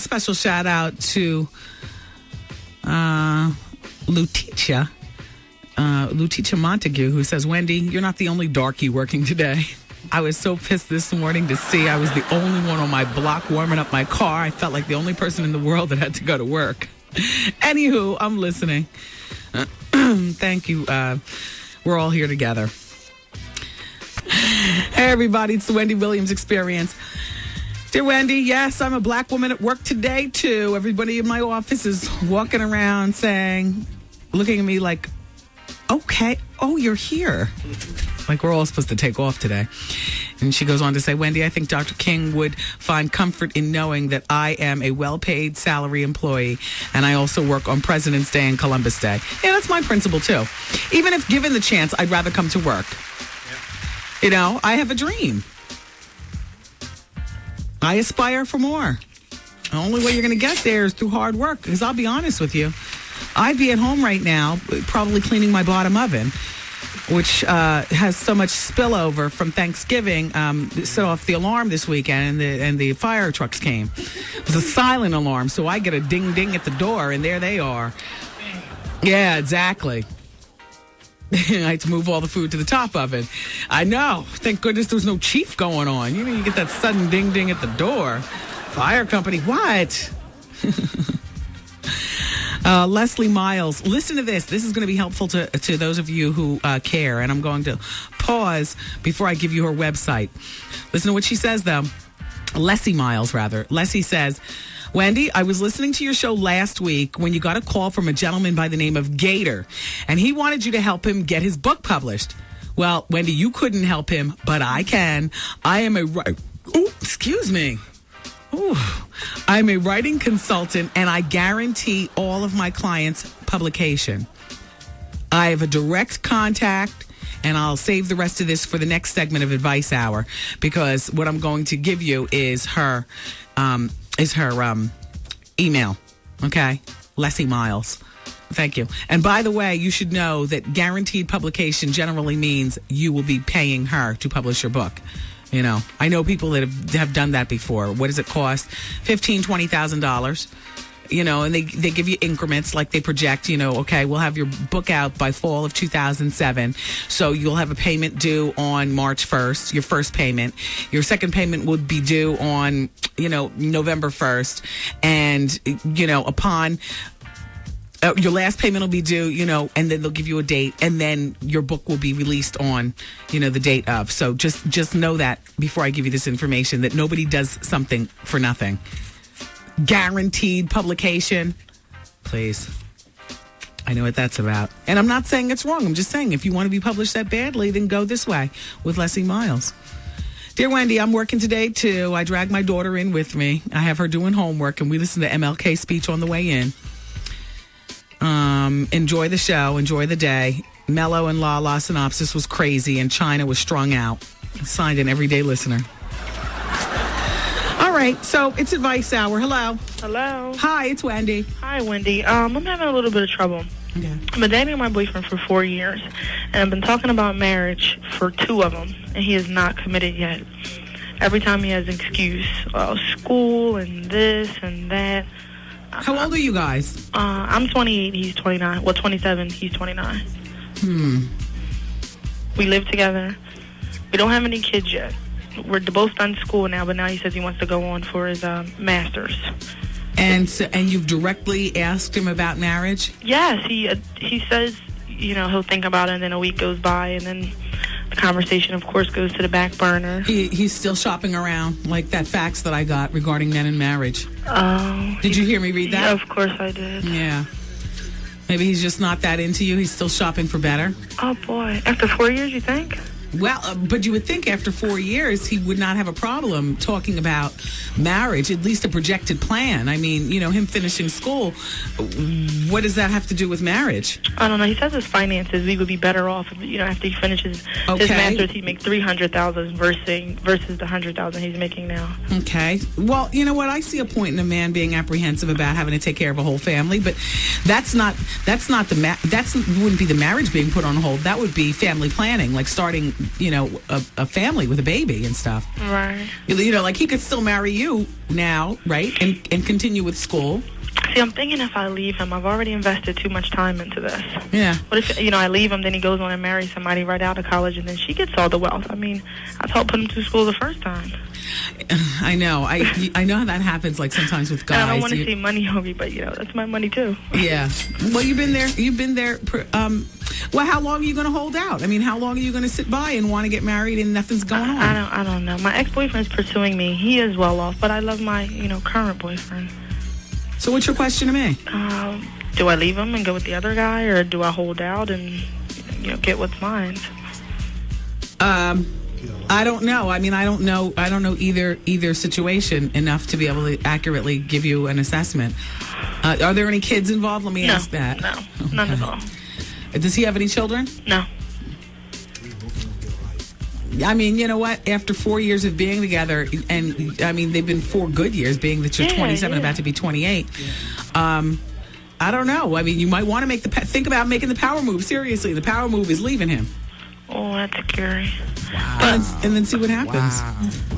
special shout out to Letitia Montague, who says, Wendy, you're not the only darky working today. I was so pissed this morning to see I was the only one on my block warming up my car. I felt like the only person in the world that had to go to work. Anywho, I'm listening. Thank you. We're all here together. Hey, everybody, it's the Wendy Williams Experience. Dear Wendy, yes, I'm a black woman at work today, too. Everybody in my office is walking around looking at me like, okay, oh, you're here. Like we're all supposed to take off today. And she goes on to say, Wendy, I think Dr. King would find comfort in knowing that I am a well-paid salary employee, and I also work on President's Day and Columbus Day. Yeah, that's my principle, too. Even if given the chance, I'd rather come to work. Yep. You know, I have a dream. I aspire for more. The only way you're going to get there is through hard work, because I'll be honest with you. I'd be at home right now probably cleaning my bottom oven, which has so much spillover from Thanksgiving. Set off the alarm this weekend, and the fire trucks came. It was a silent alarm, so I get a ding-ding at the door, and there they are. Yeah, exactly. I had to move all the food to the top oven. I know. Thank goodness there was no chief going on. You know, you get that sudden ding-ding at the door. Fire company, what? Leslie Miles, listen to this. This is going to be helpful to those of you who care, and I'm going to pause before I give you her website. Listen to what she says, though. Leslie Miles, rather. Leslie says, Wendy, I was listening to your show last week when you got a call from a gentleman by the name of Gator, and he wanted you to help him get his book published. Well, Wendy, you couldn't help him, but I can. I am I'm a writing consultant, and I guarantee all of my clients' publication. I have a direct contact, and I'll save the rest of this for the next segment of Advice Hour, because what I'm going to give you is her email. Okay, Leslie Miles. Thank you. And by the way, you should know that guaranteed publication generally means you will be paying her to publish your book. You know, I know people that have done that before. What does it cost? $15,000, $20,000. You know, and they give you increments, like they project, you know, okay, we'll have your book out by fall of 2007. So you'll have a payment due on March 1st, your first payment. Your second payment would be due on, you know, November 1st. And, you know, upon your last payment will be due, you know, and then they'll give you a date, and then your book will be released on, you know, the date of. So just know that before I give you this information, that nobody does something for nothing. Guaranteed publication, please. I know what that's about. And I'm not saying it's wrong. I'm just saying if you want to be published that badly, then go this way with Leslie Miles. Dear Wendy, I'm working today, too. I drag my daughter in with me. I have her doing homework, and we listen to MLK speech on the way in. Enjoy the show. Enjoy the day. Mellow and La synopsis was crazy, and China was strung out. Signed an everyday listener. All right, so it's Advice Hour. Hello. Hello. Hi, it's Wendy. Hi, Wendy. I'm having a little bit of trouble. Okay. I've been dating my boyfriend for 4 years, and I've been talking about marriage for 2 of them, and he is not committed yet. Every time he has an excuse, school and this and that. How old are you guys? I'm 28, he's 29. Well, 27, he's 29. We live together. We don't have any kids yet. We're both done school now, but now he says he wants to go on for his master's. And you've directly asked him about marriage? Yes, he says, you know, he'll think about it, and then a week goes by, and then the conversation, of course, goes to the back burner. He's still shopping around, like that fax that I got regarding men and marriage. Oh. Did you hear me read that? Yeah, of course I did. Yeah. Maybe he's just not that into you. He's still shopping for better. Oh, boy. After 4 years, you think? Well, but you would think after 4 years he would not have a problem talking about marriage, at least a projected plan. I mean, you know, him finishing school, what does that have to do with marriage? I don't know. He says his finances, we would be better off, you know, after he finishes his master's, he'd make $300,000 versus the $100,000 he's making now. Okay. Well, you know what? I see a point in a man being apprehensive about having to take care of a whole family, but that wouldn't be the marriage being put on hold. That would be family planning, like starting a family with a baby and stuff. Right. Like he could still marry you now, right? And continue with school. See, I'm thinking if I leave him, I've already invested too much time into this. Yeah. What if, I leave him, then he goes on and marries somebody right out of college, and then she gets all the wealth? I mean, I helped put him through school the first time. I know. I know how that happens, like, sometimes with guys. And I don't want to see money hungry, but, that's my money, too. Yeah. Well, you've been there. Well, how long are you going to hold out? I mean, how long are you going to sit by and want to get married and nothing's going on? I don't know. My ex-boyfriend's pursuing me. He is well off, but I love my, current boyfriend. So what's your question to me? Do I leave him and go with the other guy, or do I hold out and, get what's mine? I don't know. I mean, I don't know either situation enough to be able to accurately give you an assessment. Are there any kids involved? Let me ask that. No, none at all. Does he have any children? No. I mean, you know what? After 4 years of being together, and I mean, they've been 4 good years, being that you're 27, about to be 28. I don't know. I mean, you might want to think about making the power move. Seriously, the power move is leaving him. Oh, that's scary. Wow. And then see what happens. Wow.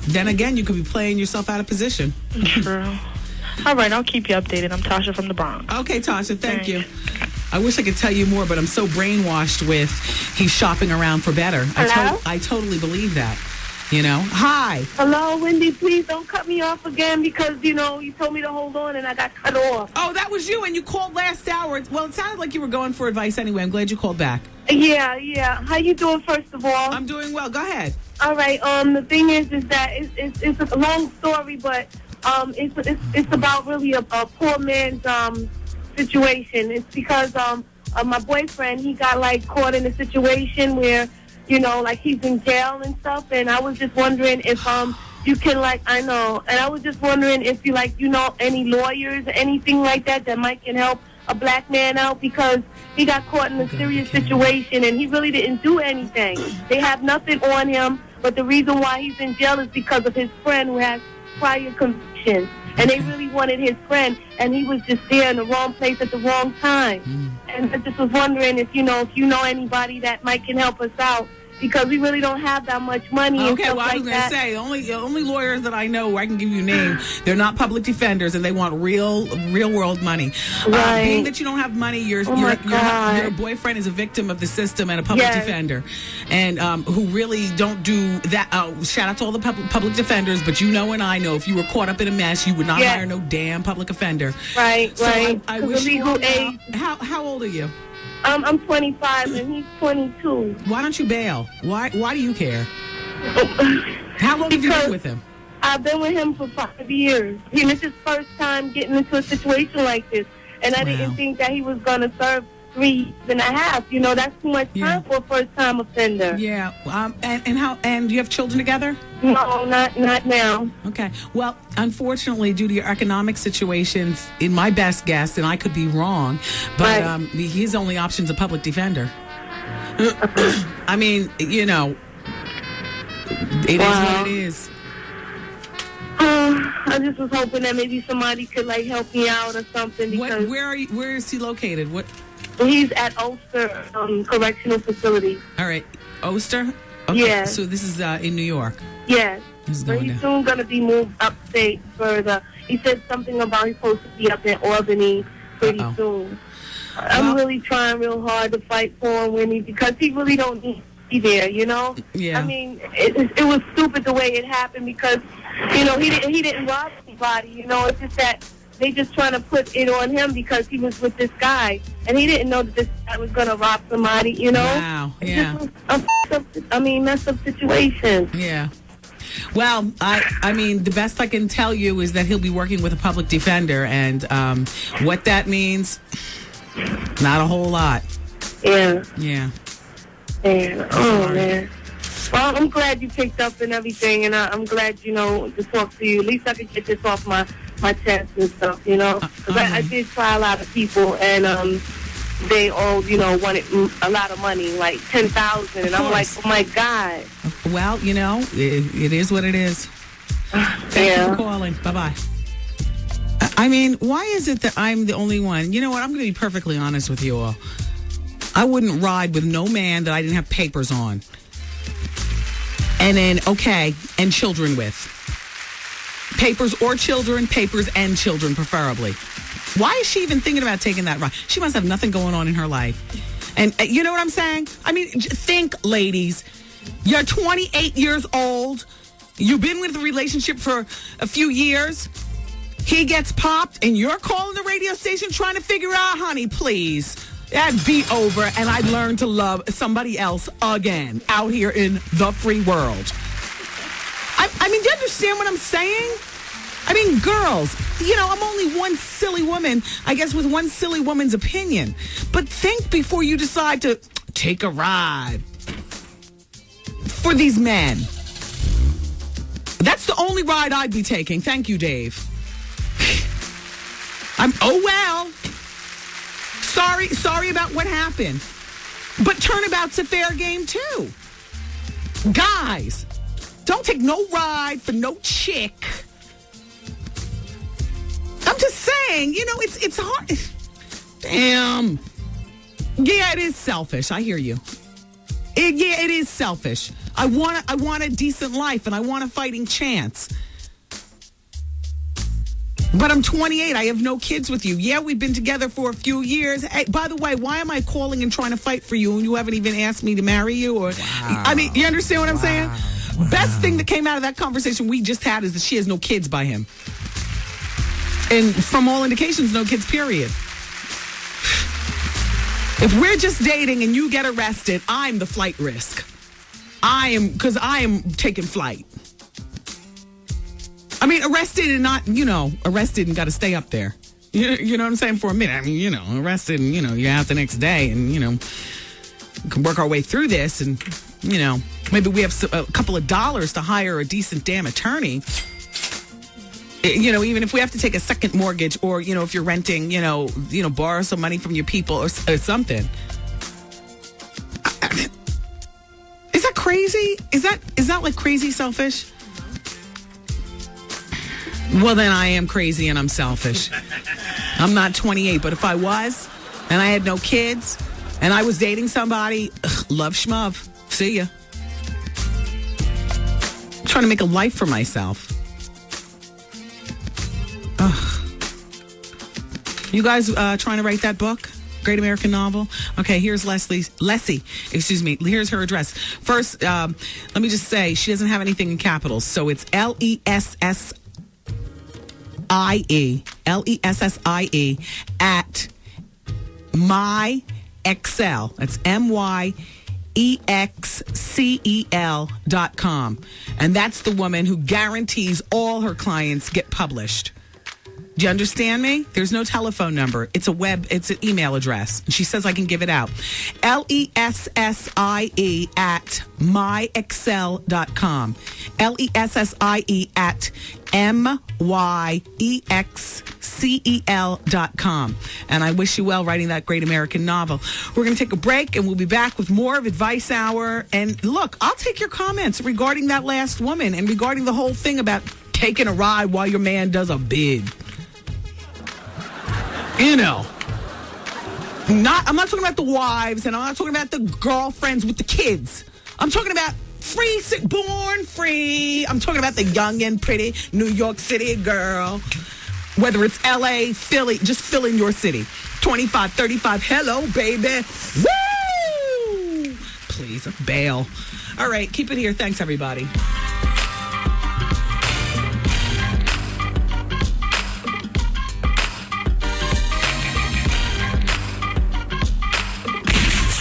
Then again, you could be playing yourself out of position. True. All right, I'll keep you updated. I'm Tasha from the Bronx. Okay, Tasha, thank you. I wish I could tell you more, but I'm so brainwashed with he's shopping around for better. Hello? I totally believe that. Hi. Hello, Wendy. Please don't cut me off again because, you told me to hold on and I got cut off. Oh, that was you, and you called last hour. Well, it sounded like you were going for advice anyway. I'm glad you called back. Yeah. How you doing, first of all? I'm doing well. Go ahead. All right. The thing is that it's a long story, but it's about really a poor man's situation. It's because my boyfriend, he got caught in a situation where he's in jail and stuff, and I was just wondering if you can and I was just wondering if you any lawyers or anything like that can help a black man out, because he got caught in a serious situation and he really didn't do anything. They have nothing on him, but the reason why he's in jail is because of his friend who has prior convictions, and they really wanted his friend, and he was just there in the wrong place at the wrong time. And I just was wondering if you know anybody that can help us out, because we really don't have that much money. Okay, and stuff well, I was going to say, the only lawyers that I know, I can give you a name, they're not public defenders, and they want real world money. Right. Being that you don't have money, your boyfriend is a victim of the system and a public defender, and who really don't do that. Shout out to all the public defenders, but and I know if you were caught up in a mess, you would not hire no damn public offender. Right, so right. I wish you all age. How old are you? I'm 25 and he's 22. Why don't you bail? Why do you care? How long have you been with him? I've been with him for 5 years. It's his first time getting into a situation like this, and I didn't think that he was going to serve 3.5 years. That's too much time for a first-time offender. Yeah. And you have children together? No, not now. Okay. Well, unfortunately, due to your economic situation, in my best guess, and I could be wrong, but his only option is a public defender. I mean, it is what it is. I just was hoping that maybe somebody could help me out or something. Because where is he located? He's at Ulster Correctional Facility. All right, Ulster. Okay. Yeah. So this is in New York. Yes. But he's soon going to be moved upstate further. He said something about he's supposed to be up in Albany pretty soon. I'm really trying real hard to fight for him, Winnie, because he really don't need to be there, Yeah. I mean, it was stupid the way it happened because, he didn't rob anybody, It's just that they just trying to put it on him because he was with this guy, and he didn't know that this guy was going to rob somebody, Wow, yeah. Messed up situation. Yeah. Well, I mean, the best I can tell you is that he'll be working with a public defender, and what that means, not a whole lot. Yeah. Yeah. Yeah. Oh, man. Well, I'm glad you picked up and everything, and I'm glad, to talk to you. At least I could get this off my chest and stuff, Because I did try a lot of people, and they all, wanted a lot of money, like $10,000, and I'm like, oh my God. Well, it is what it is. Thank you for calling. Bye-bye. I mean, why is it that I'm the only one? You know what? I'm going to be perfectly honest with you all. I wouldn't ride with no man that I didn't have papers on. And then, okay, and children with. Papers or children, papers and children preferably. Why is she even thinking about taking that ride? She must have nothing going on in her life. And you know what I'm saying? I mean, think, ladies. You're 28 years old. You've been with a relationship for a few years. He gets popped, and you're calling the radio station trying to figure out, honey, please. That'd be over, and I'd learn to love somebody else again out here in the free world. I mean, do you understand what I'm saying? I mean, girls, you know, I'm only one silly woman, I guess, with one silly woman's opinion. But think before you decide to take a ride for these men. That's the only ride I'd be taking. Thank you, Dave. Oh, well. Sorry about what happened. But turnabout's a fair game, too. Guys, don't take no ride for no chick. I'm just saying, you know, it's hard. Damn. Yeah, it is selfish. I hear you. It is selfish. I want a decent life, and I want a fighting chance. But I'm 28. I have no kids with you. Yeah, we've been together for a few years. Hey, by the way, why am I calling and trying to fight for you, and you haven't even asked me to marry you? Or, wow. I mean, you understand what I'm saying? Wow. Best thing that came out of that conversation we just had is that she has no kids by him. And from all indications, no kids, period. If we're just dating and you get arrested, I'm the flight risk. Because I am taking flight. I mean, arrested and not, you know, arrested and got to stay up there. You know what I'm saying? For a minute. I mean, you know, arrested and, you know, you're out the next day and, you know, can work our way through this and, you know, maybe we have a couple of dollars to hire a decent damn attorney. You know, even if we have to take a second mortgage or, you know, if you're renting, you know, borrow some money from your people or something. Is that crazy? Is that like crazy selfish? Well, then I am crazy and I'm selfish. I'm not 28, but if I was and I had no kids and I was dating somebody, love schmuv. See ya. I'm trying to make a life for myself. You guys trying to write that book? Great American Novel? Okay, here's Leslie, excuse me. Here's her address. First, let me just say, she doesn't have anything in capitals. So it's Lessie, Lessie at myexcel. That's myexcel.com. And that's the woman who guarantees all her clients get published. Do you understand me? There's no telephone number. It's it's an email address. She says I can give it out. Lessie at myexcel.com. Lessie at myexcel.com. And I wish you well writing that great American novel. We're going to take a break and we'll be back with more of Advice Hour. And look, I'll take your comments regarding that last woman and regarding the whole thing about taking a ride while your man does a bid. You know, I'm not talking about the wives and I'm not talking about the girlfriends with the kids. I'm talking about born free. I'm talking about the young and pretty New York City girl. Whether it's LA, Philly, just fill in your city. 25, 35, hello, baby. Woo! Please, bail. All right, keep it here. Thanks, everybody.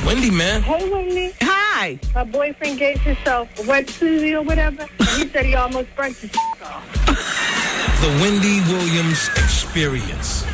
Wendy, man. Hey, Wendy. Hi. My boyfriend gave himself a wet Susie or whatever. He said he almost burnt his off. The Wendy Williams Experience.